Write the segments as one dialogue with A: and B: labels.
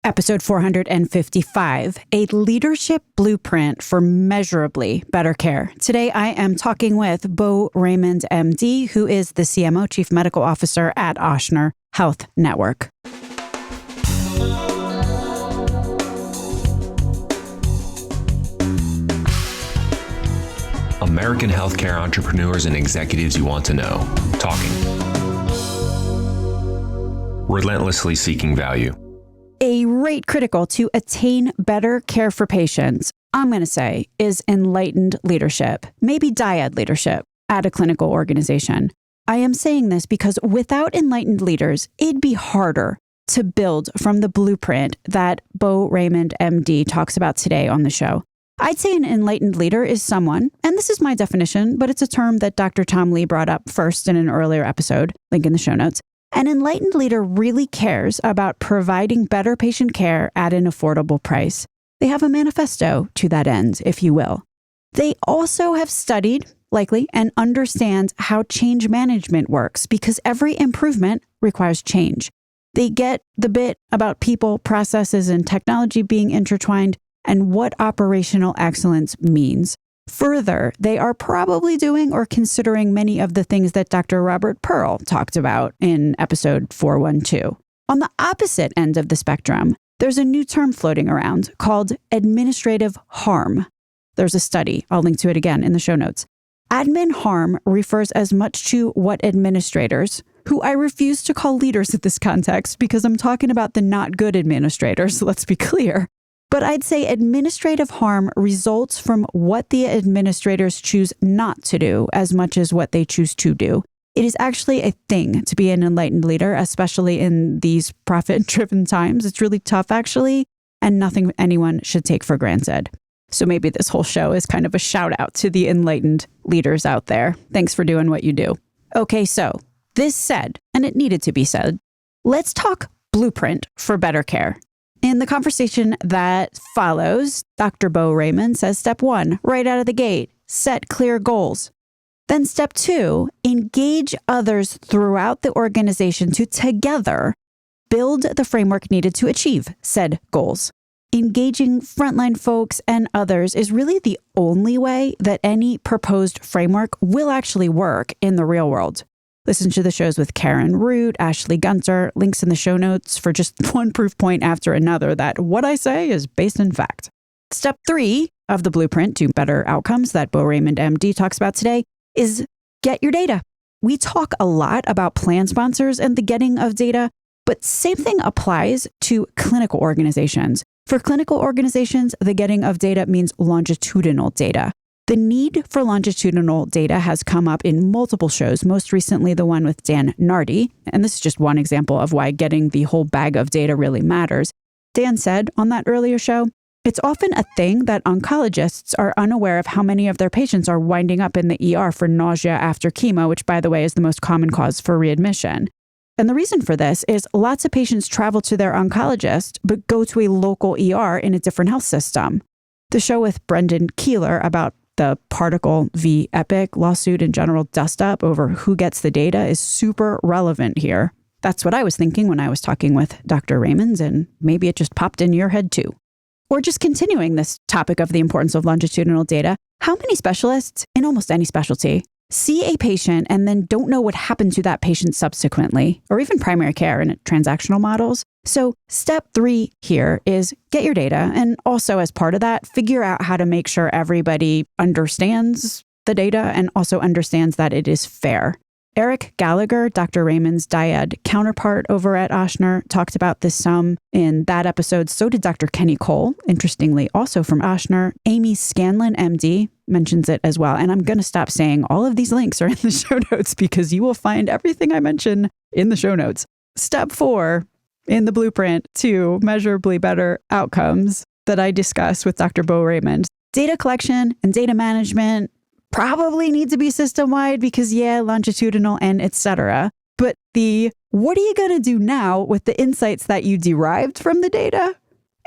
A: Episode 455, a leadership blueprint for measurably better care. Today, I am talking with Beau Raymond, MD, who is the CMO, Chief Medical Officer at Ochsner Health Network.
B: American healthcare entrepreneurs and executives you want to know. Talking. Relentlessly seeking value.
A: A rate critical to attain better care for patients, I'm going to say, is enlightened leadership, maybe dyad leadership at a clinical organization. I am saying this because without enlightened leaders, it'd be harder to build from the blueprint that Beau Raymond, MD, talks about today on the show. I'd say an enlightened leader is someone, and this is my definition, but it's a term that Dr. Tom Lee brought up first in an earlier episode, link in the show notes. An enlightened leader really cares about providing better patient care at an affordable price. They have a manifesto to that end, if you will. They also have studied, likely, and understand how change management works because every improvement requires change. They get the bit about people, processes, and technology being intertwined and what operational excellence means. Further, they are probably doing or considering many of the things that Dr. Robert Pearl talked about in episode 412. On the opposite end of the spectrum, there's a new term floating around called administrative harm. There's a study, I'll link to it again in the show notes. Admin harm refers as much to what administrators, who I refuse to call leaders in this context because I'm talking about the not good administrators, let's be clear. But I'd say administrative harm results from what the administrators choose not to do as much as what they choose to do. It is actually a thing to be an enlightened leader, especially in these profit-driven times. It's really tough, actually, and nothing anyone should take for granted. So maybe this whole show is kind of a shout out to the enlightened leaders out there. Thanks for doing what you do. Okay, so this said, and it needed to be said, let's talk blueprint for better care. In the conversation that follows, Dr. Beau Raymond says step 1, right out of the gate, set clear goals. Then step 2, engage others throughout the organization to together build the framework needed to achieve said goals. Engaging frontline folks and others is really the only way that any proposed framework will actually work in the real world. Listen to the shows with Karen Root, Ashley Gunter, links in the show notes for just one proof point after another that what I say is based in fact. Step 3 of the blueprint to better outcomes that Beau Raymond, MD, talks about today is get your data. We talk a lot about plan sponsors and the getting of data, but same thing applies to clinical organizations. For clinical organizations, the getting of data means longitudinal data. The need for longitudinal data has come up in multiple shows, most recently the one with Dan Nardi, and this is just one example of why getting the whole bag of data really matters. Dan said on that earlier show, it's often a thing that oncologists are unaware of how many of their patients are winding up in the ER for nausea after chemo, which, by the way, is the most common cause for readmission. And the reason for this is lots of patients travel to their oncologist, but go to a local ER in a different health system. The show with Brendan Keeler about the Particle v. Epic lawsuit and general dust-up over who gets the data is super relevant here. That's what I was thinking when I was talking with Dr. Raymond, and maybe it just popped in your head too. Or just continuing this topic of the importance of longitudinal data, how many specialists in almost any specialty see a patient and then don't know what happened to that patient subsequently, or even primary care in transactional models? So step 3 here is get your data. And also as part of that, figure out how to make sure everybody understands the data and also understands that it is fair. Eric Gallagher, Dr. Raymond's dyad counterpart over at Ochsner, talked about this some in that episode. So did Dr. Kenny Cole, interestingly, also from Ochsner. Amy Scanlon, MD, mentions it as well. And I'm going to stop saying all of these links are in the show notes because you will find everything I mention in the show notes. Step 4 in the blueprint to measurably better outcomes that I discuss with Dr. Beau Raymond. Data collection and data management probably need to be system-wide because, longitudinal and etc. But what are you going to do now with the insights that you derived from the data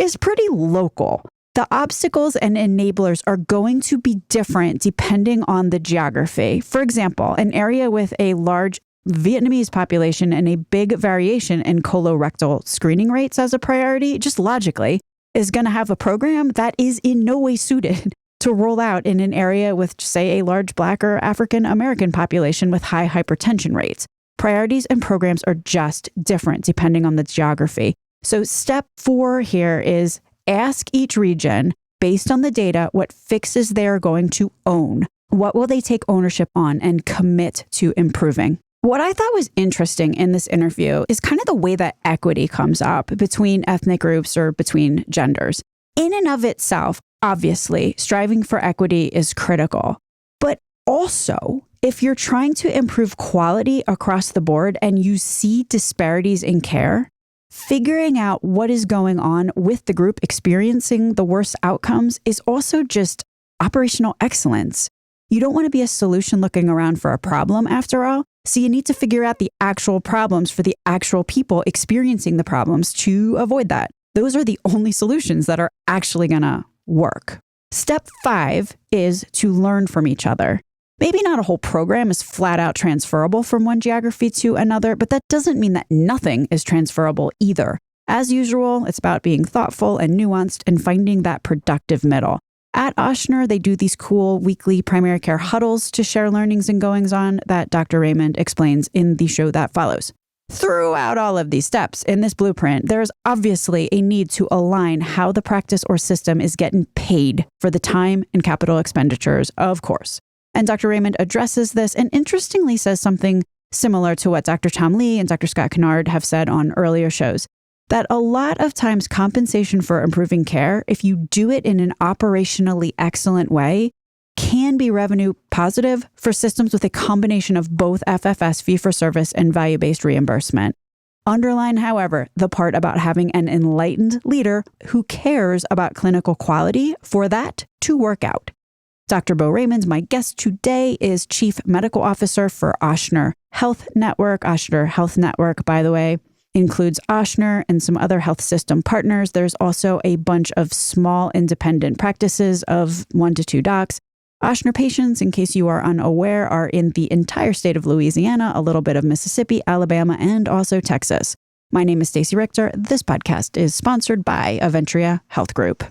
A: is pretty local. The obstacles and enablers are going to be different depending on the geography. For example, an area with a large Vietnamese population and a big variation in colorectal screening rates as a priority, just logically, is going to have a program that is in no way suited to roll out in an area with, say, a large Black or African American population with high hypertension rates. Priorities and programs are just different depending on the geography. So step 4 here is ask each region, based on the data, what fixes they're going to own. What will they take ownership on and commit to improving? What I thought was interesting in this interview is kind of the way that equity comes up between ethnic groups or between genders. In and of itself, obviously, striving for equity is critical. But also, if you're trying to improve quality across the board and you see disparities in care, figuring out what is going on with the group experiencing the worst outcomes is also just operational excellence. You don't want to be a solution looking around for a problem after all. So you need to figure out the actual problems for the actual people experiencing the problems to avoid that. Those are the only solutions that are actually going to work. Step 5 is to learn from each other. Maybe not a whole program is flat out transferable from one geography to another, but that doesn't mean that nothing is transferable either. As usual, it's about being thoughtful and nuanced and finding that productive middle. At Ochsner, they do these cool weekly primary care huddles to share learnings and goings on that Dr. Raymond explains in the show that follows. Throughout all of these steps in this blueprint, there's obviously a need to align how the practice or system is getting paid for the time and capital expenditures, of course. And Dr. Raymond addresses this and interestingly says something similar to what Dr. Tom Lee and Dr. Scott Kennard have said on earlier shows, that a lot of times compensation for improving care, if you do it in an operationally excellent way, can be revenue positive for systems with a combination of both FFS, fee-for-service, and value-based reimbursement. Underline, however, the part about having an enlightened leader who cares about clinical quality for that to work out. Dr. Beau Raymond, my guest today, is Chief Medical Officer for Ochsner Health Network. Ochsner Health Network, by the way, includes Ochsner and some other health system partners. There's also a bunch of small independent practices of 1 to 2 docs. Ochsner patients, in case you are unaware, are in the entire state of Louisiana, a little bit of Mississippi, Alabama, and also Texas. My name is Stacey Richter. This podcast is sponsored by Aventria Health Group.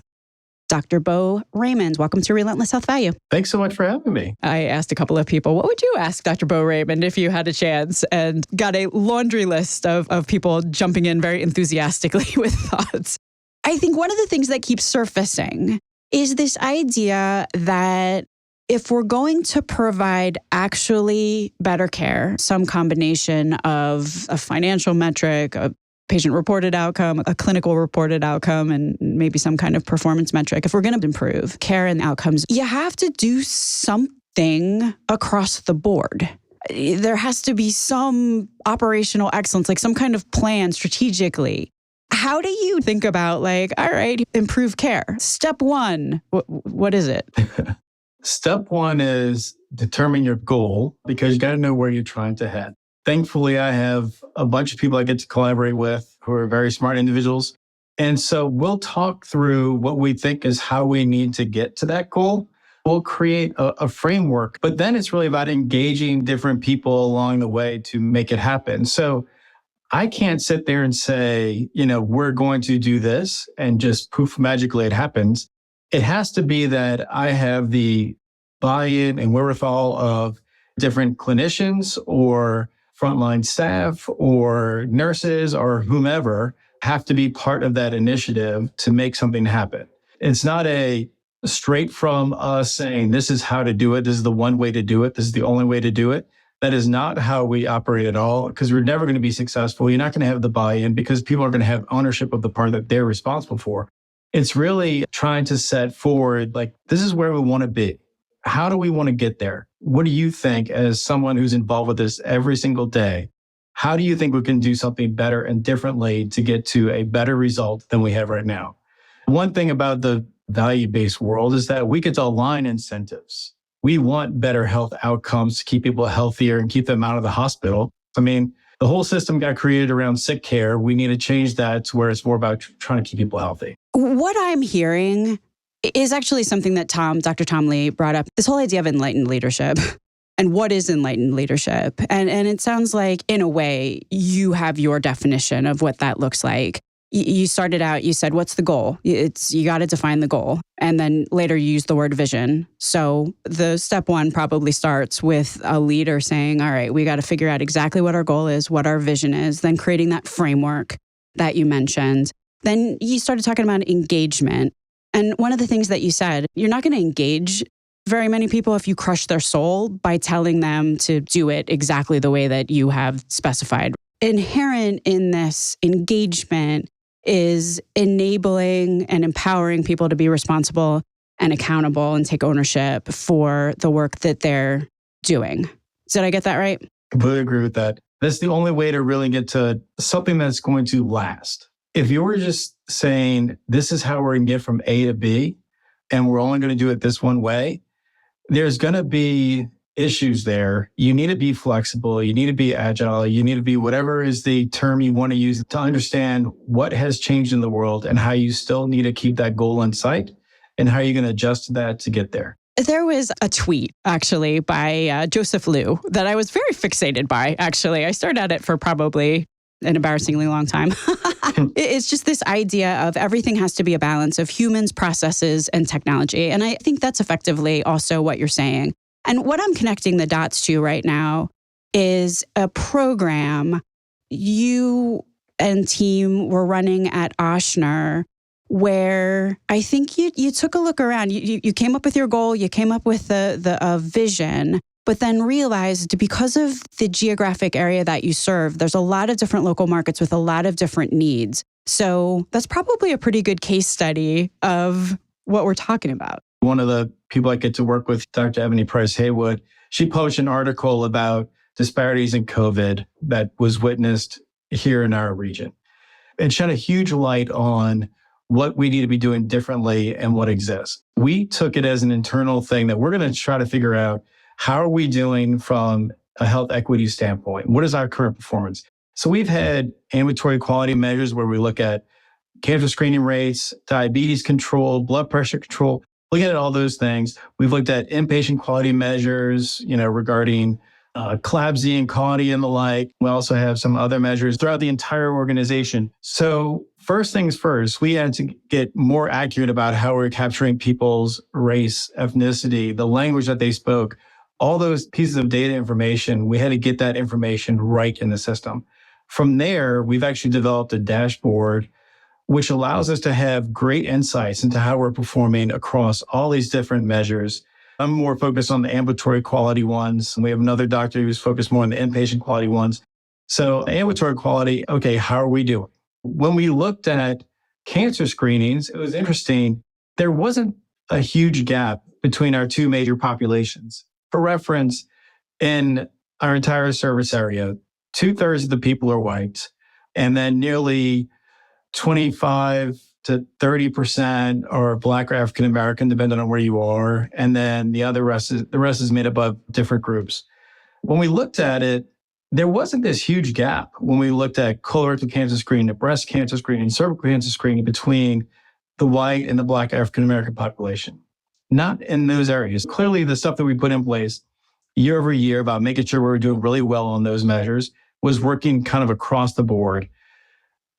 A: Dr. Beau Raymond, welcome to Relentless Health Value.
C: Thanks so much for having me.
A: I asked a couple of people, what would you ask Dr. Beau Raymond if you had a chance? And got a laundry list of people jumping in very enthusiastically with thoughts. I think one of the things that keeps surfacing is this idea that if we're going to provide actually better care, some combination of a financial metric, a patient-reported outcome, a clinical reported outcome, and maybe some kind of performance metric. If we're going to improve care and outcomes, you have to do something across the board. There has to be some operational excellence, like some kind of plan strategically. How do you think about all right, improve care? Step 1, what is it?
C: Step 1 is determine your goal because you got to know where you're trying to head. Thankfully, I have a bunch of people I get to collaborate with who are very smart individuals. And so we'll talk through what we think is how we need to get to that goal. We'll create a framework, but then it's really about engaging different people along the way to make it happen. So I can't sit there and say, we're going to do this and just poof, magically it happens. It has to be that I have the buy-in and wherewithal of different clinicians or frontline staff or nurses or whomever have to be part of that initiative to make something happen. It's not a straight from us saying, this is how to do it. This is the one way to do it. This is the only way to do it. That is not how we operate at all because we're never going to be successful. You're not going to have the buy-in because people are going to have ownership of the part that they're responsible for. It's really trying to set forward, this is where we want to be. How do we want to get there? What do you think as someone who's involved with this every single day? How do you think we can do something better and differently to get to a better result than we have right now? One thing about the value-based world is that we get to align incentives. We want better health outcomes to keep people healthier and keep them out of the hospital. The whole system got created around sick care. We need to change that to where it's more about trying to keep people healthy.
A: What I'm hearing is actually something that Dr. Tom Lee brought up, this whole idea of enlightened leadership. And what is enlightened leadership? And it sounds like, in a way, you have your definition of what that looks like. You started out, you said, what's the goal? You got to define the goal. And then later you use the word vision. So the step one probably starts with a leader saying, all right, we got to figure out exactly what our goal is, what our vision is, then creating that framework that you mentioned. Then you started talking about engagement. And one of the things that you said, you're not going to engage very many people if you crush their soul by telling them to do it exactly the way that you have specified. Inherent in this engagement is enabling and empowering people to be responsible and accountable and take ownership for the work that they're doing. Did I get that right?
C: Completely agree with that. That's the only way to really get to something that's going to last. If you were just saying, this is how we're going to get from A to B, and we're only going to do it this one way, there's going to be issues there. You need to be flexible. You need to be agile. You need to be whatever is the term you want to use to understand what has changed in the world and how you still need to keep that goal in sight and how you're going to adjust to that to get there.
A: There was a tweet, actually, by Joseph Liu that I was very fixated by, actually. I stared at it for probably an embarrassingly long time. It's just this idea of everything has to be a balance of humans, processes, and technology. And I think that's effectively also what you're saying. And what I'm connecting the dots to right now is a program you and team were running at Ochsner, where I think you took a look around. You came up with your goal, you came up with the vision, but then realized because of the geographic area that you serve, there's a lot of different local markets with a lot of different needs. So that's probably a pretty good case study of what we're talking about.
C: One of the people I get to work with, Dr. Eboni Price-Haywood, she published an article about disparities in COVID that was witnessed here in our region. It shed a huge light on what we need to be doing differently and what exists. We took it as an internal thing that we're going to try to figure out, how are we doing from a health equity standpoint? What is our current performance? So we've had ambulatory quality measures where we look at cancer screening rates, diabetes control, blood pressure control, looking at all those things. We've looked at inpatient quality measures, regarding CLABSI and quality and the like. We also have some other measures throughout the entire organization. So first things first, we had to get more accurate about how we're capturing people's race, ethnicity, the language that they spoke, all those pieces of data information. We had to get that information right in the system. From there, we've actually developed a dashboard which allows us to have great insights into how we're performing across all these different measures. I'm more focused on the ambulatory quality ones. And we have another doctor who's focused more on the inpatient quality ones. So ambulatory quality, okay, how are we doing? When we looked at cancer screenings, it was interesting. There wasn't a huge gap between our two major populations. For reference, in our entire service area, 2/3 of the people are white, and then nearly 25 to 30% are Black or African American, depending on where you are. And then the rest is made up of different groups. When we looked at it, there wasn't this huge gap when we looked at colorectal cancer screening, breast cancer screening, cervical cancer screening between the white and the Black African American population. Not in those areas. Clearly, the stuff that we put in place year over year about making sure we were doing really well on those measures was working kind of across the board.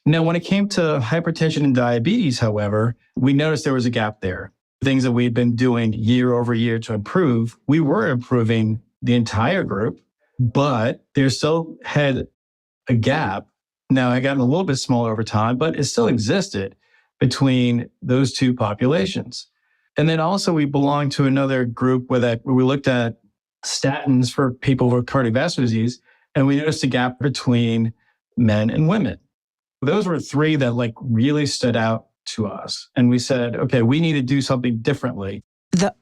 C: Now, when it came to hypertension and diabetes, however, we noticed there was a gap there. Things that we'd been doing year over year to improve, we were improving the entire group, but there still had a gap. Now, it got a little bit smaller over time, but it still existed between those two populations. And then also we belonged to another group where we looked at statins for people with cardiovascular disease, and we noticed a gap between men and women. Those were three that really stood out to us. And we said, okay, we need to do something differently.
A: The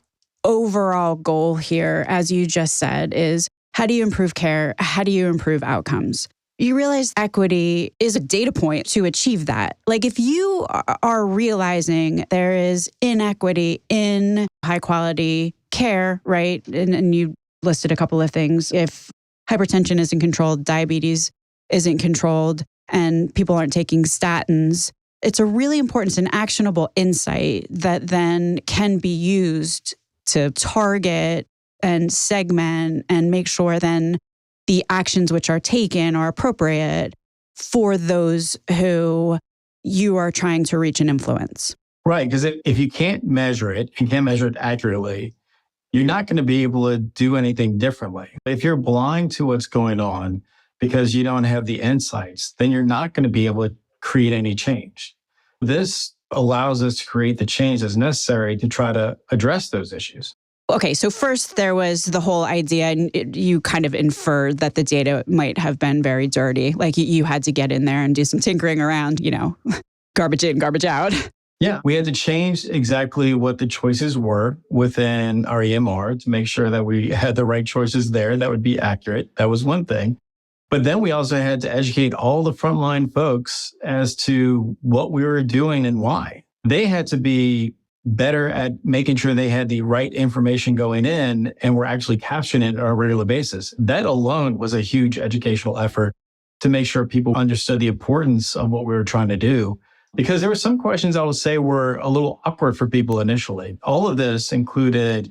A: overall goal here, as you just said, is how do you improve care? How do you improve outcomes? You realize equity is a data point to achieve that. If you are realizing there is inequity in high quality care, right? And you listed a couple of things. If hypertension isn't controlled, diabetes isn't controlled, and people aren't taking statins, it's a really important and actionable insight that then can be used to target and segment and make sure then the actions which are taken are appropriate for those who you are trying to reach and influence.
C: Right. Because if you can't measure it, you can't measure it accurately, you're not going to be able to do anything differently. If you're blind to what's going on because you don't have the insights, then you're not going to be able to create any change. This allows us to create the change that's necessary to try to address those issues.
A: Okay, so first there was the whole idea, and you kind of inferred that the data might have been very dirty. Like you had to get in there and do some tinkering around, garbage in, garbage out.
C: Yeah, we had to change exactly what the choices were within our EMR to make sure that we had the right choices there that would be accurate. That was one thing. But then we also had to educate all the frontline folks as to what we were doing and why. They had to be better at making sure they had the right information going in and were actually capturing it on a regular basis. That alone was a huge educational effort to make sure people understood the importance of what we were trying to do. Because there were some questions I would say were a little awkward for people initially. All of this included,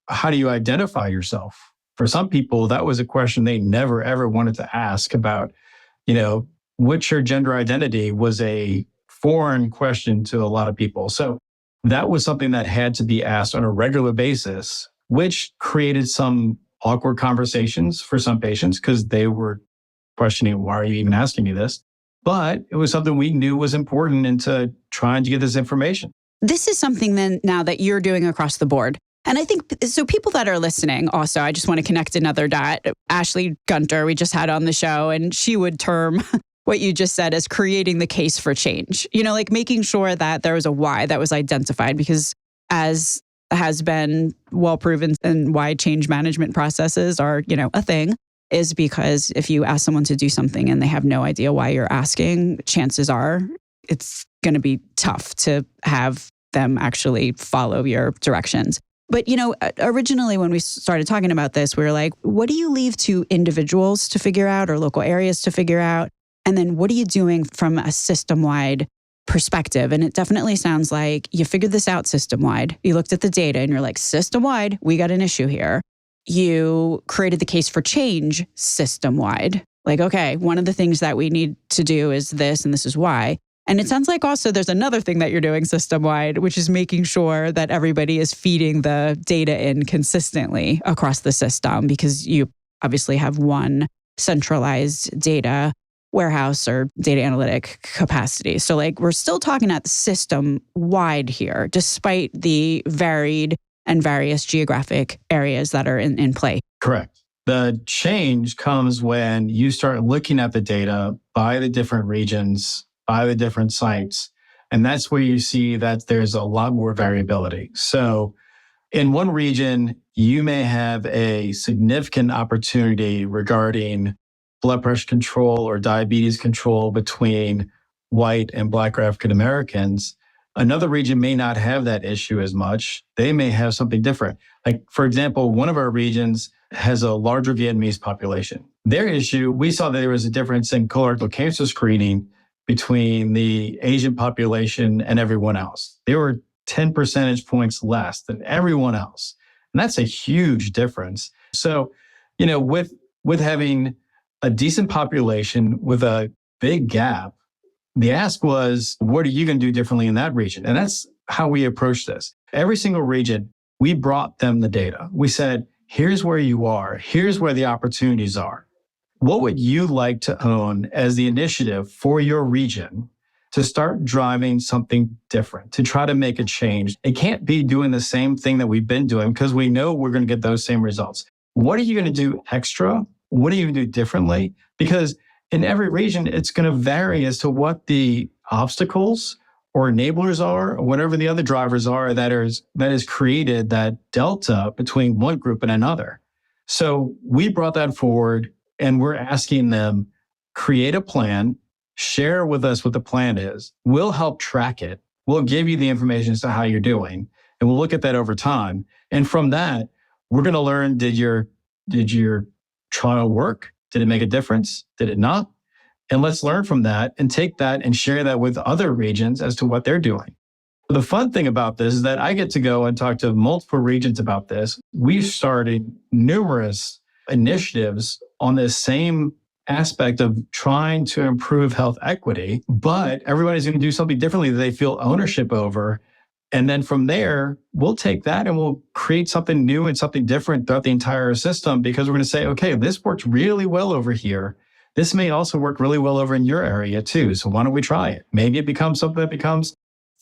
C: how do you identify yourself? For some people, that was a question they never, ever wanted to ask about, what's your gender identity was a foreign question to a lot of people. So that was something that had to be asked on a regular basis, which created some awkward conversations for some patients because they were questioning, why are you even asking me this? But it was something we knew was important into trying to get this information.
A: This is something then now that you're doing across the board. And I think, so people that are listening also, I just want to connect another dot. Ashley Gunter, we just had on the show, and she would term what you just said as creating the case for change. Like making sure that there was a why that was identified, because as has been well proven and why change management processes are, a thing, is because if you ask someone to do something and they have no idea why you're asking, chances are it's going to be tough to have them actually follow your directions. But, originally when we started talking about this, we were like, what do you leave to individuals to figure out or local areas to figure out? And then what are you doing from a system-wide perspective? And it definitely sounds like you figured this out system-wide. You looked at the data and you're like, system-wide, we got an issue here. You created the case for change system-wide. Like, okay, one of the things that we need to do is this, and this is why. And it sounds like also there's another thing that you're doing system-wide, which is making sure that everybody is feeding the data in consistently across the system, because you obviously have one centralized data warehouse or data analytic capacity. So we're still talking at the system-wide here, despite the varied and various geographic areas that are in play.
C: Correct. The change comes when you start looking at the data by the different regions, by the different sites. And that's where you see that there's a lot more variability. So in one region, you may have a significant opportunity regarding blood pressure control or diabetes control between white and Black or African Americans. Another region may not have that issue as much. They may have something different. Like, for example, one of our regions has a larger Vietnamese population. Their issue, we saw that there was a difference in colorectal cancer screening between the Asian population and everyone else. They were 10 percentage points less than everyone else. And that's a huge difference. So, with having a decent population with a big gap, the ask was, what are you going to do differently in that region? And that's how we approached this. Every single region, we brought them the data. We said, here's where you are. Here's where the opportunities are. What would you like to own as the initiative for your region to start driving something different, to try to make a change? It can't be doing the same thing that we've been doing because we know we're going to get those same results. What are you going to do extra? What are you going to do differently? Because in every region, it's going to vary as to what the obstacles or enablers are, or whatever the other drivers are that is created that delta between one group and another. So we brought that forward, and we're asking them, create a plan, share with us what the plan is. We'll help track it. We'll give you the information as to how you're doing, and we'll look at that over time. And from that, we're going to learn, did your trial work? Did it make a difference? Did it not? And let's learn from that and take that and share that with other regions as to what they're doing. The fun thing about this is that I get to go and talk to multiple regions about this. We've started numerous initiatives on this same aspect of trying to improve health equity, but everybody's going to do something differently that they feel ownership over. And then from there, we'll take that and we'll create something new and something different throughout the entire system, because we're going to say, okay, this works really well over here. This may also work really well over in your area too. So why don't we try it? Maybe it becomes something that becomes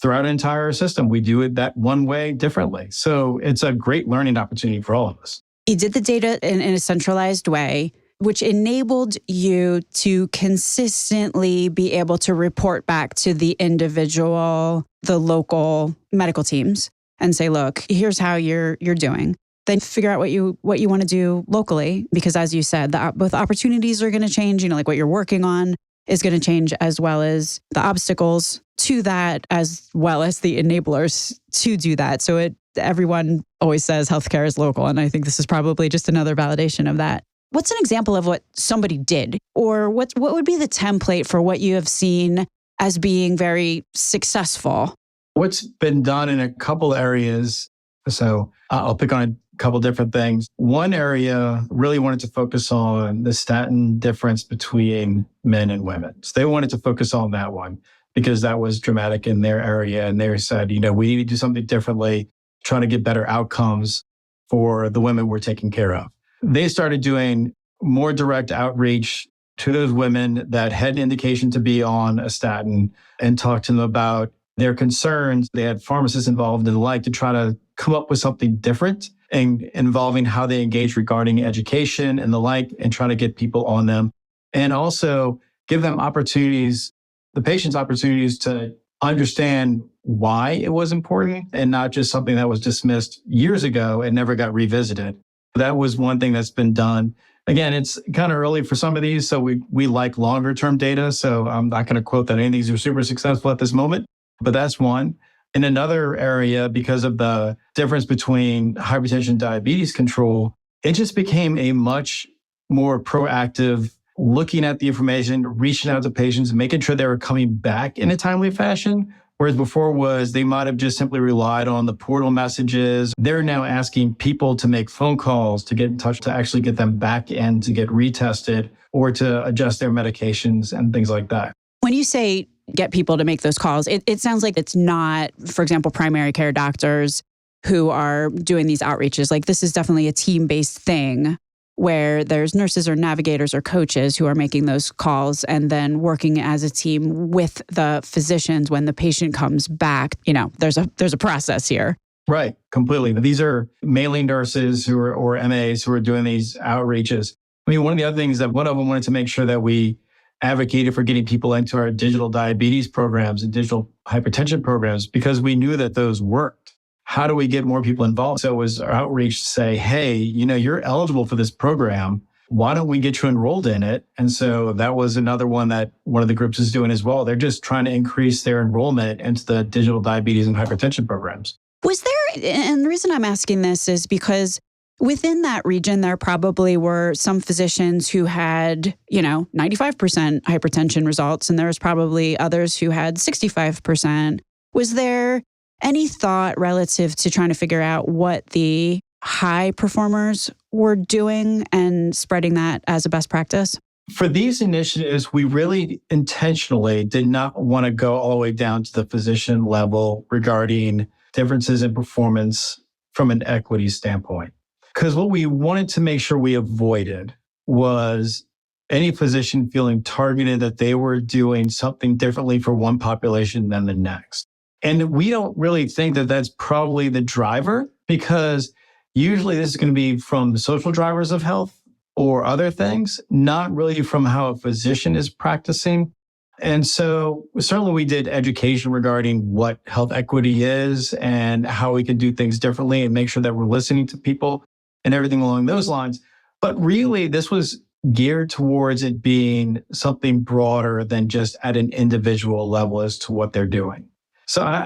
C: throughout an entire system. We do it that one way differently. So it's a great learning opportunity for all of us.
A: You did the data in a centralized way, which enabled you to consistently be able to report back to the individual, the local medical teams and say, look, here's how you're doing. Then figure out what you want to do locally, because as you said, both opportunities are going to change, like what you're working on is going to change, as well as the obstacles to that, as well as the enablers to do that. So everyone always says healthcare is local. And I think this is probably just another validation of that. What's an example of what somebody did? Or what would be the template for what you have seen as being very successful?
C: What's been done in a couple areas, so I'll pick on a couple different things. One area really wanted to focus on the statin difference between men and women. So they wanted to focus on that one because that was dramatic in their area. And they said, we need to do something differently, trying to get better outcomes for the women we're taking care of. They started doing more direct outreach to those women that had an indication to be on a statin and talked to them about their concerns. They had pharmacists involved and the like to try to come up with something different and involving how they engage regarding education and the like, and try to get people on them. And also give them opportunities, the patients opportunities to understand why it was important and not just something that was dismissed years ago and never got revisited. That was one thing that's been done. Again, it's kind of early for some of these, so we like longer term data. So I'm not going to quote that any of these are super successful at this moment, but that's one. In another area, because of the difference between hypertension and diabetes control, it just became a much more proactive looking at the information, reaching out to patients, making sure they were coming back in a timely fashion. Whereas before they might have just simply relied on the portal messages. They're now asking people to make phone calls, to get in touch, to actually get them back in, to get retested or to adjust their medications and things like that.
A: When you say get people to make those calls, it sounds like it's not, for example, primary care doctors who are doing these outreaches. Like this is definitely a team-based thing where there's nurses or navigators or coaches who are making those calls and then working as a team with the physicians when the patient comes back. There's a process here.
C: Right, completely. These are mailing nurses or MAs who are doing these outreaches. I mean, one of the other things that one of them wanted to make sure that we advocated for getting people into our digital diabetes programs and digital hypertension programs, because we knew that those worked. How do we get more people involved? So it was our outreach to say, hey, you're eligible for this program. Why don't we get you enrolled in it? And so that was another one that one of the groups is doing as well. They're just trying to increase their enrollment into the digital diabetes and hypertension programs.
A: Was there, and the reason I'm asking this is because within that region, there probably were some physicians who had, 95% hypertension results, and there was probably others who had 65%. Was there any thought relative to trying to figure out what the high performers were doing and spreading that as a best practice?
C: For these initiatives, we really intentionally did not want to go all the way down to the physician level regarding differences in performance from an equity standpoint. Because what we wanted to make sure we avoided was any physician feeling targeted that they were doing something differently for one population than the next. And we don't really think that that's probably the driver, because usually this is going to be from the social drivers of health or other things, not really from how a physician is practicing. And so certainly we did education regarding what health equity is and how we can do things differently and make sure that we're listening to people and everything along those lines. But really, this was geared towards it being something broader than just at an individual level as to what they're doing. So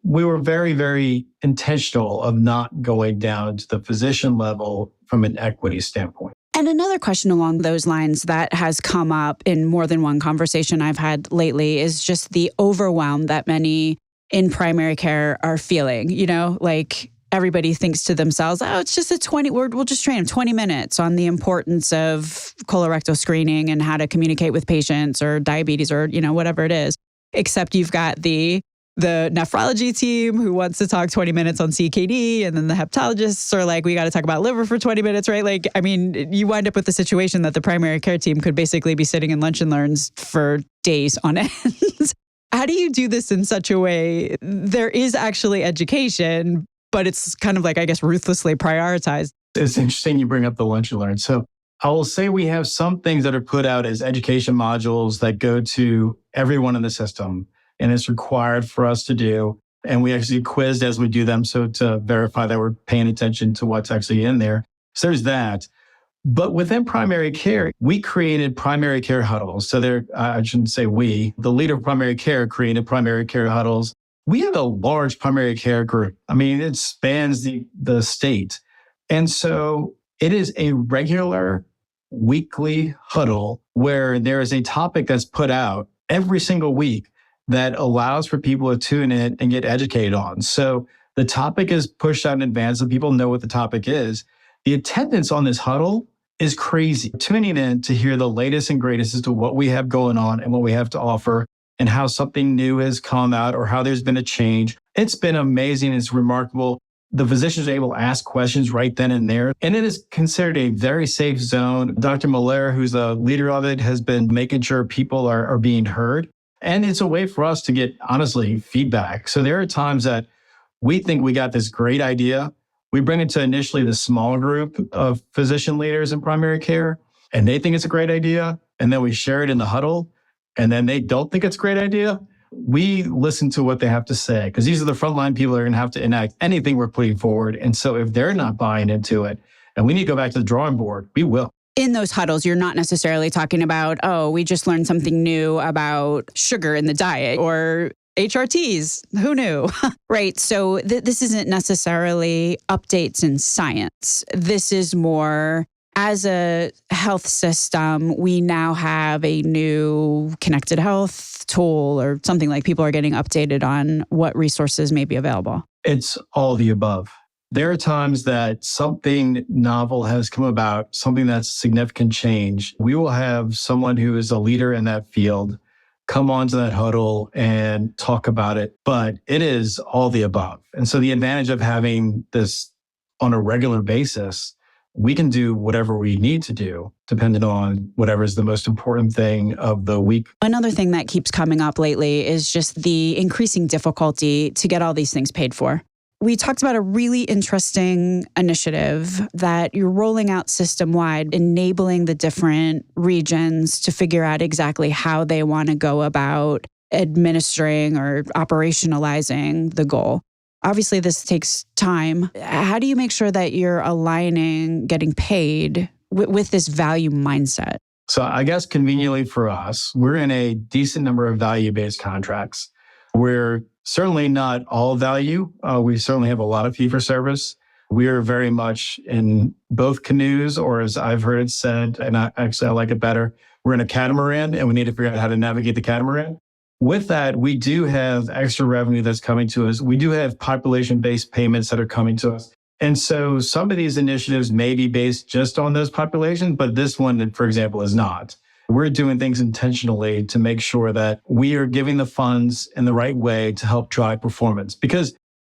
C: we were very, very intentional of not going down to the physician level from an equity standpoint.
A: And another question along those lines that has come up in more than one conversation I've had lately is just the overwhelm that many in primary care are feeling, like everybody thinks to themselves, oh, it's just we'll just train them 20 minutes on the importance of colorectal screening and how to communicate with patients or diabetes or, whatever it is. Except you've got the nephrology team who wants to talk 20 minutes on CKD, and then the hepatologists are like, we got to talk about liver for 20 minutes, right? Like, I mean, you wind up with the situation that the primary care team could basically be sitting in lunch and learns for days on end. How do you do this in such a way there is actually education, but it's kind of like, I guess, ruthlessly prioritized?
C: It's interesting you bring up the lunch and learn. So I will say we have some things that are put out as education modules that go to everyone in the system, and it's required for us to do. And we actually quizzed as we do them, so to verify that we're paying attention to what's actually in there. So there's that. But within primary care, we created primary care huddles. So I shouldn't say we, the leader of primary care created primary care huddles. We have a large primary care group. I mean, it spans the state. And so it is a regular weekly huddle where there is a topic that's put out every single week that allows for people to tune in and get educated on. So the topic is pushed out in advance so people know what the topic is. The attendance on this huddle is crazy. Tuning in to hear the latest and greatest as to what we have going on and what we have to offer and how something new has come out or how there's been a change. It's been amazing. It's remarkable. The physicians are able to ask questions right then and there. And it is considered a very safe zone. Dr. Malaire, who's the leader of it, has been making sure people are being heard. And it's a way for us to get, honestly, feedback. So there are times that we think we got this great idea. We bring it to initially the small group of physician leaders in primary care, and they think it's a great idea. And then we share it in the huddle, and then they don't think it's a great idea. We listen to what they have to say, because these are the frontline people that are going to have to enact anything we're putting forward. And so if they're not buying into it, and we need to go back to the drawing board, we will.
A: In those huddles, you're not necessarily talking about, oh, we just learned something new about sugar in the diet or HRTs. Who knew? Right. So this isn't necessarily updates in science. This is more, as a health system, we now have a new connected health tool or something, like people are getting updated on what resources may be available.
C: It's all the above. There are times that something novel has come about, something that's significant change. We will have someone who is a leader in that field come onto that huddle and talk about it, but it is all the above. And so the advantage of having this on a regular basis, we can do whatever we need to do, depending on whatever is the most important thing of the week.
A: Another thing that keeps coming up lately is just the increasing difficulty to get all these things paid for. We talked about a really interesting initiative that you're rolling out system-wide, enabling the different regions to figure out exactly how they want to go about administering or operationalizing the goal. Obviously, this takes time. How do you make sure that you're aligning getting paid with this value mindset?
C: So I guess conveniently for us, we're in a decent number of value-based contracts. We're certainly not all value. We certainly have a lot of fee-for-service. We are very much in both canoes, or as I've heard it said, and I like it better, we're in a catamaran and we need to figure out how to navigate the catamaran. With that, we do have extra revenue that's coming to us. We do have population-based payments that are coming to us. And so some of these initiatives may be based just on those populations, but this one, for example, is not. We're doing things intentionally to make sure that we are giving the funds in the right way to help drive performance, because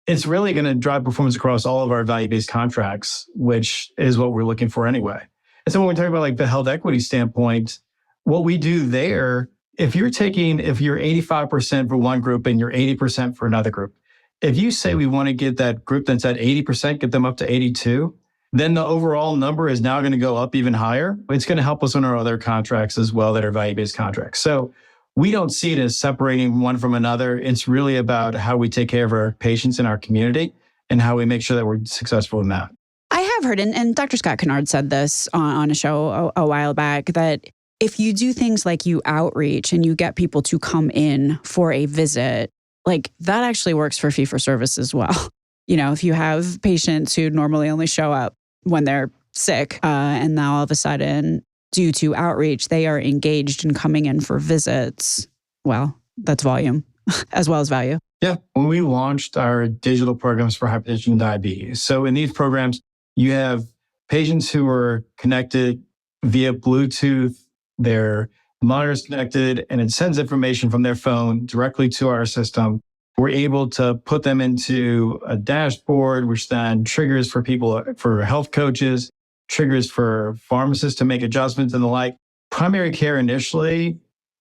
C: it's really going to drive performance across all of our value-based contracts, which is what we're looking for anyway. And so when we're talking about like the health equity standpoint, what we do there, if you're 85% for one group and you're 80% for another group, if you say we want to get that group that's at 80%, get them up to 82, then the overall number is now going to go up even higher. It's going to help us on our other contracts as well that are value-based contracts. So we don't see it as separating one from another. It's really about how we take care of our patients in our community and how we make sure that we're successful in that.
A: I have heard, and Dr. Scott Kennard said this on a show a while back, that if you do things like you outreach and you get people to come in for a visit, like that actually works for fee-for-service as well. You know, if you have patients who normally only show up when they're sick, and now all of a sudden, due to outreach, they are engaged in coming in for visits, well, that's volume as well as value.
C: Yeah, when we launched our digital programs for hypertension and diabetes. So in these programs, you have patients who are connected via Bluetooth, their monitors connected, and it sends information from their phone directly to our system. We're able to put them into a dashboard, which then triggers for people, for health coaches, triggers for pharmacists to make adjustments and the like. Primary care initially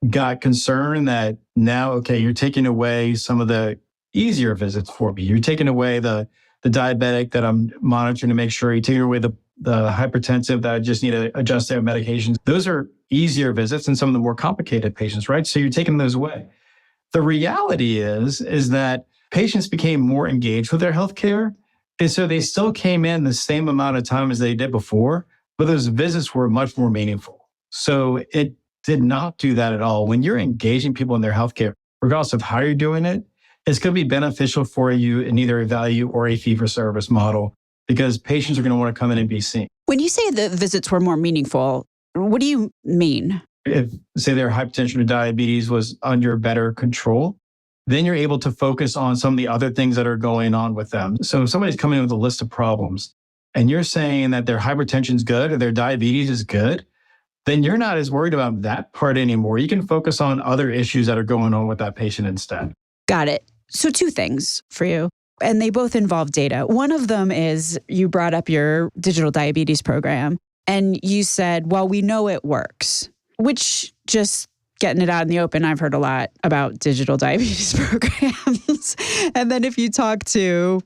C: got concerned that now, okay, you're taking away some of the easier visits for me. You're taking away the diabetic that I'm monitoring to make sure. You're taking away the hypertensive that I just need to adjust their medications. Those are easier visits than some of the more complicated patients, right? So you're taking those away. The reality is that patients became more engaged with their healthcare. And so they still came in the same amount of time as they did before, but those visits were much more meaningful. So it did not do that at all. When you're engaging people in their healthcare, regardless of how you're doing it, it's going to be beneficial for you in either a value or a fee for service model because patients are going to want to come in and be seen.
A: When you say the visits were more meaningful, what do you mean?
C: If, say, their hypertension or diabetes was under better control, then you're able to focus on some of the other things that are going on with them. So if somebody's coming in with a list of problems and you're saying that their hypertension is good or their diabetes is good, then you're not as worried about that part anymore. You can focus on other issues that are going on with that patient instead.
A: Got it. So 2 things for you, and they both involve data. One of them is you brought up your digital diabetes program, and you said, well, we know it works, which just getting it out in the open, I've heard a lot about digital diabetes programs. And then if you talk to,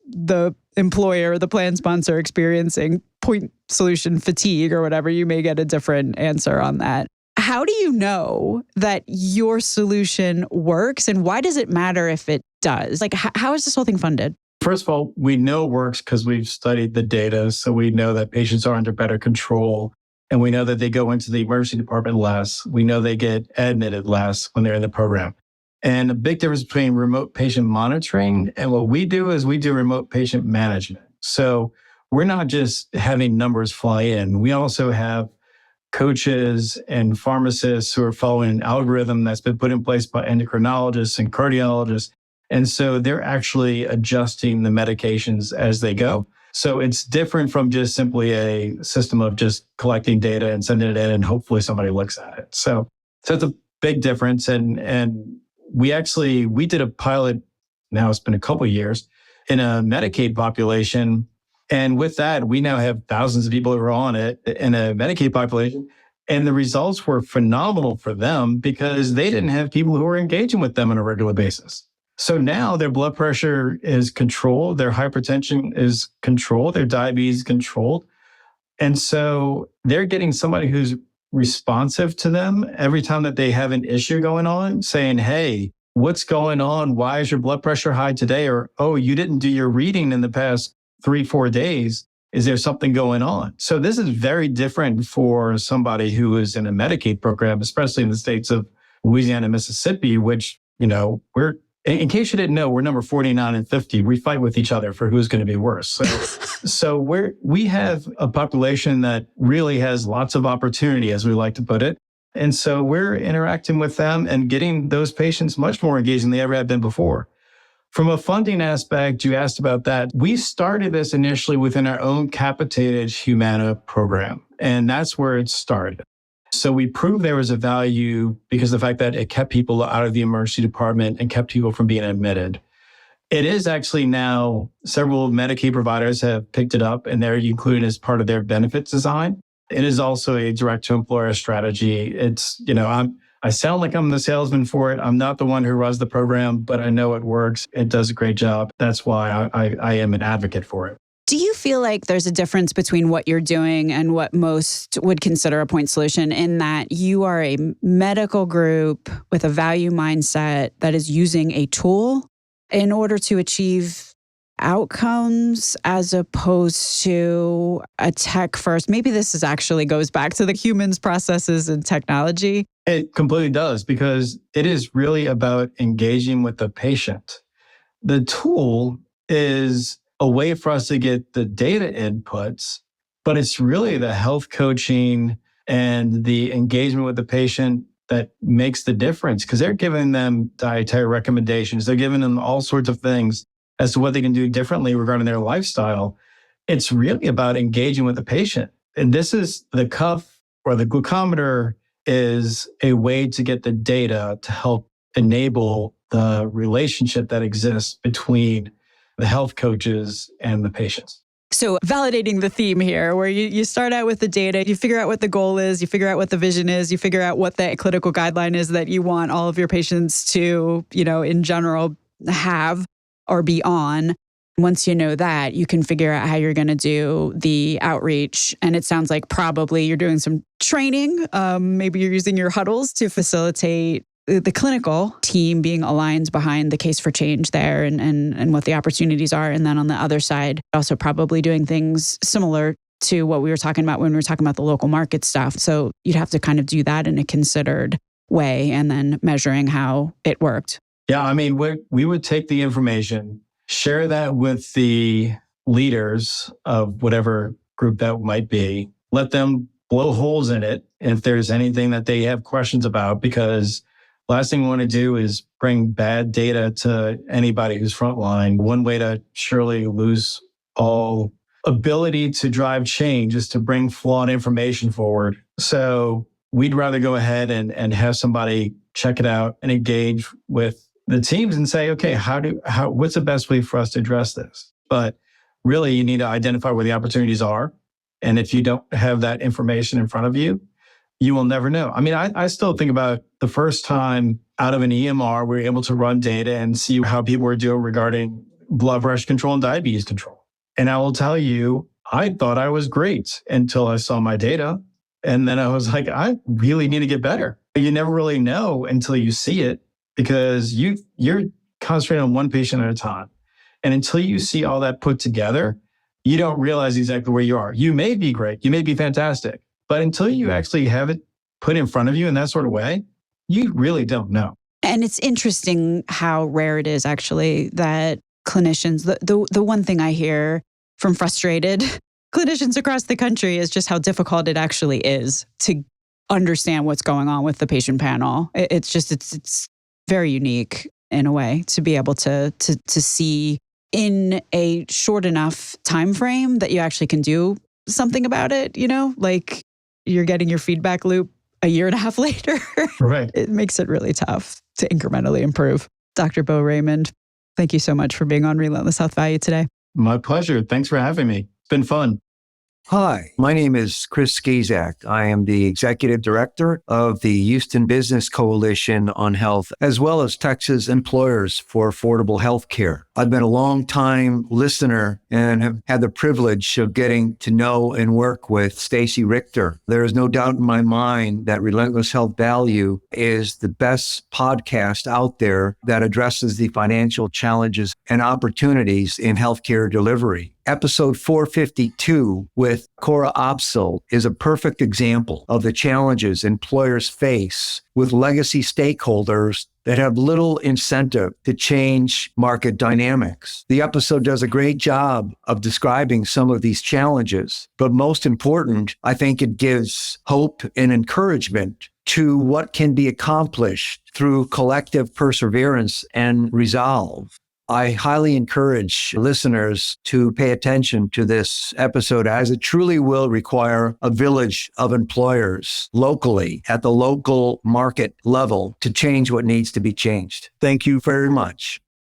A: the employer, the plan sponsor experiencing point solution fatigue or whatever, you may get a different answer on that. How do you know that your solution works, and why does it matter if it does? Like, how is this whole thing funded?
C: First of all, we know it works because we've studied the data. So we know that patients are under better control, and we know that they go into the emergency department less. We know they get admitted less when they're in the program. And the big difference between remote patient monitoring and what we do is we do remote patient management. So we're not just having numbers fly in. We also have coaches and pharmacists who are following an algorithm that's been put in place by endocrinologists and cardiologists. And so they're actually adjusting the medications as they go. So it's different from just simply a system of just collecting data and sending it in and hopefully somebody looks at it. So it's a big difference. And we did a pilot, now it's been a couple of years, in a Medicaid population. And with that, we now have thousands of people who are on it in a Medicaid population. And the results were phenomenal for them because they didn't have people who were engaging with them on a regular basis. So now their blood pressure is controlled, their hypertension is controlled, their diabetes is controlled. And so they're getting somebody who's responsive to them every time that they have an issue going on, saying, hey, what's going on? Why is your blood pressure high today? Or, oh, you didn't do your reading in the past 3-4 days. Is there something going on? So this is very different for somebody who is in a Medicaid program, especially in the states of Louisiana and Mississippi, which, we're, in case you didn't know, we're number 49 and 50. We fight with each other for who's going to be worse. So we have a population that really has lots of opportunity, as we like to put it. And so we're interacting with them and getting those patients much more engaged than they ever have been before. From a funding aspect, you asked about that. We started this initially within our own capitated Humana program, and that's where it started. So we proved there was a value because of the fact that it kept people out of the emergency department and kept people from being admitted. It is actually now several Medicaid providers have picked it up and they're included as part of their benefits design. It is also a direct-to-employer strategy. It's, I sound like I'm the salesman for it. I'm not the one who runs the program, but I know it works. It does a great job. That's why I am an advocate for it.
A: Do you feel like there's a difference between what you're doing and what most would consider a point solution in that you are a medical group with a value mindset that is using a tool in order to achieve outcomes as opposed to a tech first? Maybe this is actually goes back to the humans, processes, and technology.
C: It completely does because it is really about engaging with the patient. The tool is a way for us to get the data inputs, but it's really the health coaching and the engagement with the patient that makes the difference because they're giving them dietary recommendations. They're giving them all sorts of things as to what they can do differently regarding their lifestyle. It's really about engaging with the patient. And this is the cuff or the glucometer is a way to get the data to help enable the relationship that exists between the health coaches and the patients.
A: So validating the theme here, where you start out with the data, you figure out what the goal is, you figure out what the vision is, you figure out what the clinical guideline is that you want all of your patients to, in general, have or be on. Once you know that, you can figure out how you're going to do the outreach. And it sounds like probably you're doing some training. Maybe you're using your huddles to facilitate the clinical team being aligned behind the case for change there and what the opportunities are. And then on the other side, also probably doing things similar to what we were talking about when we were talking about the local market stuff. So you'd have to kind of do that in a considered way and then measuring how it worked.
C: Yeah, I mean, we would take the information, share that with the leaders of whatever group that might be, let them blow holes in it if there's anything that they have questions about, because last thing we want to do is bring bad data to anybody who's frontline. One way to surely lose all ability to drive change is to bring flawed information forward. So we'd rather go ahead and have somebody check it out and engage with the teams and say, okay, what's the best way for us to address this? But really, you need to identify where the opportunities are. And if you don't have that information in front of you, you will never know. I mean, I still think about the first time out of an EMR, we were able to run data and see how people were doing regarding blood pressure control and diabetes control. And I will tell you, I thought I was great until I saw my data. And then I was like, I really need to get better. You never really know until you see it because you're concentrating on one patient at a time. And until you see all that put together, you don't realize exactly where you are. You may be great. You may be fantastic. But until you actually have it put in front of you in that sort of way, you really don't know.
A: And it's interesting how rare it is actually that clinicians, the one thing I hear from frustrated clinicians across the country is just how difficult it actually is to understand what's going on with the patient panel. It's very unique in a way to be able to see in a short enough time frame that you actually can do something about it, like you're getting your feedback loop a year and a half later.
C: Right.
A: It makes it really tough to incrementally improve. Dr. Beau Raymond, thank you so much for being on Relentless Health Value today.
C: My pleasure. Thanks for having me. It's been fun.
D: Hi, my name is Chris Skizak. I am the Executive Director of the Houston Business Coalition on Health, as well as Texas Employers for Affordable Health Care. I've been a long-time listener and have had the privilege of getting to know and work with Stacey Richter. There is no doubt in my mind that Relentless Health Value is the best podcast out there that addresses the financial challenges and opportunities in healthcare delivery. Episode 452 with Cora Opsel is a perfect example of the challenges employers face with legacy stakeholders that have little incentive to change market dynamics. The episode does a great job of describing some of these challenges, but most important, I think it gives hope and encouragement to what can be accomplished through collective perseverance and resolve. I highly encourage listeners to pay attention to this episode as it truly will require a village of employers locally at the local market level to change what needs to be changed. Thank you very much.